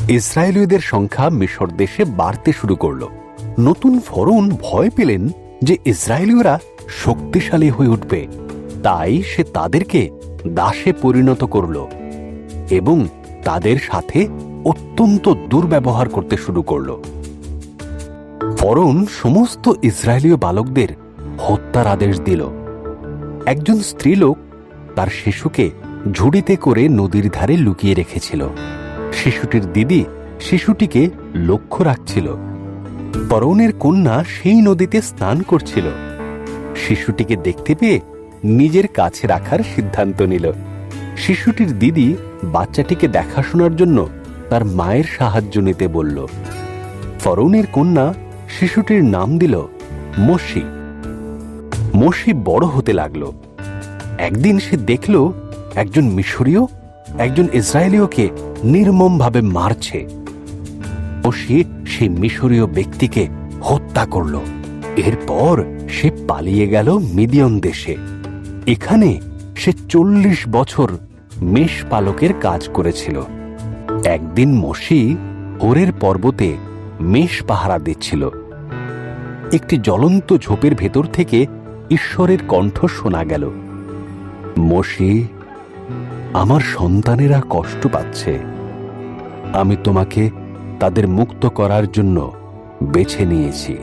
ইসরায়েলীয়দের সংখ্যা মিশর দেশে বাড়তে শুরু করল। নতুন ফরৌন ভয় পেলেন যে ইসরায়েলীয়রা শক্তিশালী হয়ে উঠবে, তাই সে তাদেরকে দাসে পরিণত করল এবং তাদের সাথে অত্যন্ত দুর্ব্যবহার করতে শুরু করল। ফরৌন সমস্ত ইসরায়েলীয় বালকদের হত্যার আদেশ দিল। একজন স্ত্রীলোক তার শিশুকে ঝুড়িতে করে নদীর ধারে লুকিয়ে রেখেছিল। শিশুটির দিদি শিশুটিকে লক্ষ্য রাখছিল। ফরৌনের কন্যা সেই নদীতে স্নান করছিল। শিশুটিকে দেখতে পেয়ে নিজের কাছে রাখার সিদ্ধান্ত নিল। শিশুটির দিদি বাচ্চাটিকে দেখাশোনার জন্য তার মায়ের সাহায্য নিতে বলল। ফরৌনের কন্যা শিশুটির নাম দিল মোশি। মোশি বড় হতে লাগল। একদিন সে দেখল একজন মিশরীয় একজন ইসরায়েলীয়কে নির্মমভাবে মারছে। মোশি সেই মিশরীয় ব্যক্তিকে হত্যা করল। এরপর সে পালিয়ে গেল মিদিয়ন দেশে। এখানে সে 40 বছর মেষ পালকের কাজ করেছিল। একদিন মোশি হোরের পর্বতে মেষ পাহারা দিচ্ছিল। একটি জ্বলন্ত ঝোপের ভেতর থেকে ঈশ্বরের কণ্ঠ শোনা গেল, মোশি, আমার সন্তানেরা কষ্ট পাচ্ছে। আমি তোমাকে তাদের মুক্ত করার জন্য বেছে নিয়েছি।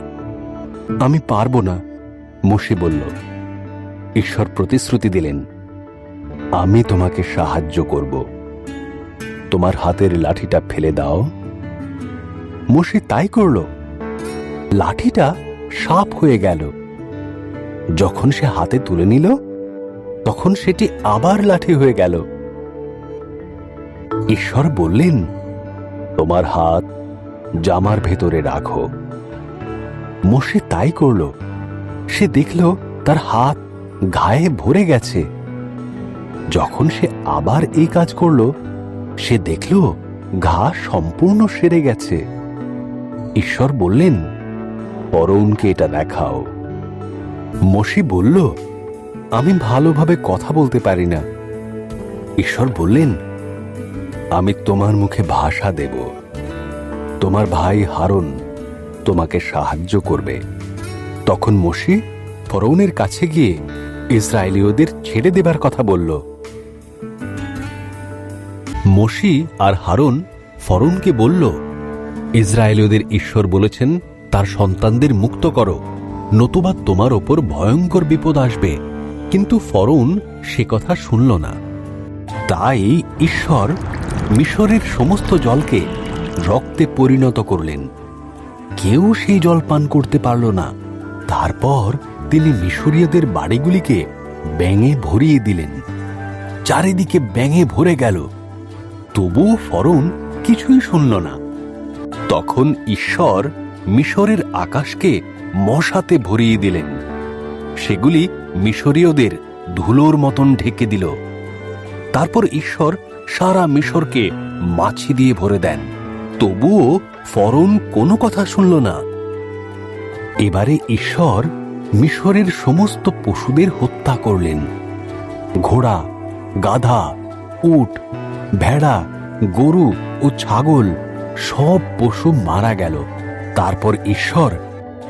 আমি পারব না, মোশি বলল। ঈশ্বর প্রতিশ্রুতি দিলেন, আমি তোমাকে সাহায্য করব। তোমার হাতের লাঠিটা ফেলে দাও। মোশি তাই করল। লাঠিটা সাপ হয়ে গেল। যখন সে হাতে তুলে নিল তখন সেটি আবার লাঠি হয়ে গেল। ঈশ্বর বললেন, তোমার হাত জামার ভেতরে রাখো। মোশে তাই করল। সে দেখল তার হাত ঘায়ে ভরে গেছে। যখন সে আবার এই কাজ করল সে দেখল ঘা সম্পূর্ণ সেরে গেছে। ঈশ্বর বললেন, ফরৌনকে এটা দেখাও। মোশে বলল, আমি ভালোভাবে কথা বলতে পারি না। ঈশ্বর বললেন, আমি তোমার মুখে ভাষা দেব। তোমার ভাই হারুন তোমাকে সাহায্য করবে। তখন মোশে ফরৌনের কাছে গিয়ে ইসরায়েলীয়দের ছেড়ে দেবার কথা বলল। মোশে আর হারুন ফরৌনকে বলল, ইসরায়েলীয়দের ঈশ্বর বলেছেন তার সন্তানদের মুক্ত করো, নতুবা তোমার ওপর ভয়ঙ্কর বিপদ আসবে। কিন্তু ফরৌন সে কথা শুনল না। তাই ঈশ্বর মিশরের সমস্ত জলকে রক্তে পরিণত করলেন। কেউ সেই জল পান করতে পারল না। তারপর তিনি মিশরীয়দের বাড়িগুলিকে ব্যাঙে ভরিয়ে দিলেন। চারিদিকে ব্যাঙে ভরে গেল। তবুও ফরৌন কিছুই শুনল না। তখন ঈশ্বর মিশরের আকাশকে মশাতে ভরিয়ে দিলেন। সেগুলি মিশরীয়দের ধুলোর মতন ঢেকে দিল। তারপর ঈশ্বর সারা মিশরকে মাছি দিয়ে ভরে দেন। তবুও ফরৌন কোনো কথা শুনল না। এবারে ঈশ্বর মিশরের সমস্ত পশুদের হত্যা করলেন। ঘোড়া, গাধা, উট, ভেড়া, গরু ও ছাগল সব পশু মারা গেল। তারপর ঈশ্বর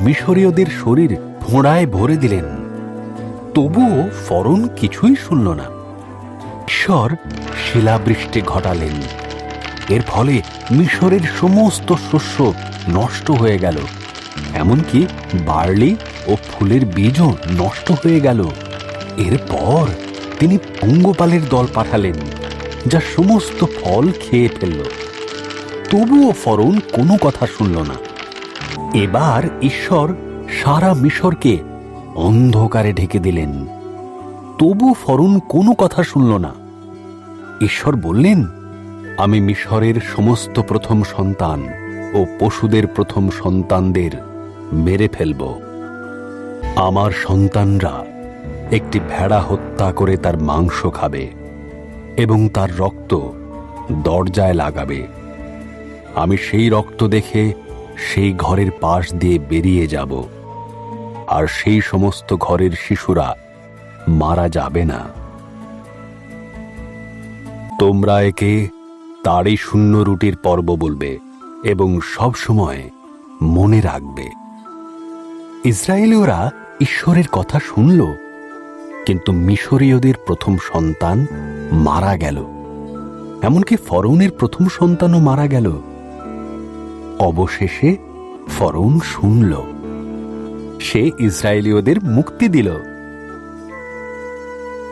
মিশরীয়দের শরীর ফোঁড়ায় ভরে দিলেন। তবুও ফরৌন কিছুই শুনল না। ঈশ্বর শিলাবৃষ্টি ঘটালেন। এর ফলে মিশরের সমস্ত শস্য নষ্ট হয়ে গেল। এমনকি বার্লি ও ফুলের বীজও নষ্ট হয়ে গেল। এরপর তিনি পঙ্গপালের দল পাঠালেন, যা সমস্ত ফল খেয়ে ফেলল। তবুও ফরৌন কোনো কথা শুনল না। এবার ঈশ্বর সারা মিশরকে অন্ধকারে ঢেকে দিলেন। তবু ফরৌন কোনো কথা শুনল না। ঈশ্বর বললেন, আমি মিশরের সমস্ত প্রথম সন্তান ও পশুদের প্রথম সন্তানদের মেরে ফেলব। আমার সন্তানরা একটি ভেড়া হত্যা করে তার মাংস খাবে এবং তার রক্ত দরজায় লাগাবে। আমি সেই রক্ত দেখে সেই ঘরের পাশ দিয়ে বেরিয়ে যাব, আর সেই সমস্ত ঘরের শিশুরা মারা যাবে না। তোমরা একে তারই শূন্য রুটির পর্ব বলবে এবং সব সময় মনে রাখবে। ইসরায়েলীয়রা ঈশ্বরের কথা শুনল, কিন্তু মিশরীয়দের প্রথম সন্তান মারা গেল। এমনকি ফরৌনের প্রথম সন্তানও মারা গেল। অবশেষে ফরৌন শুনল। সে ইসরায়েলীয়দের মুক্তি দিল।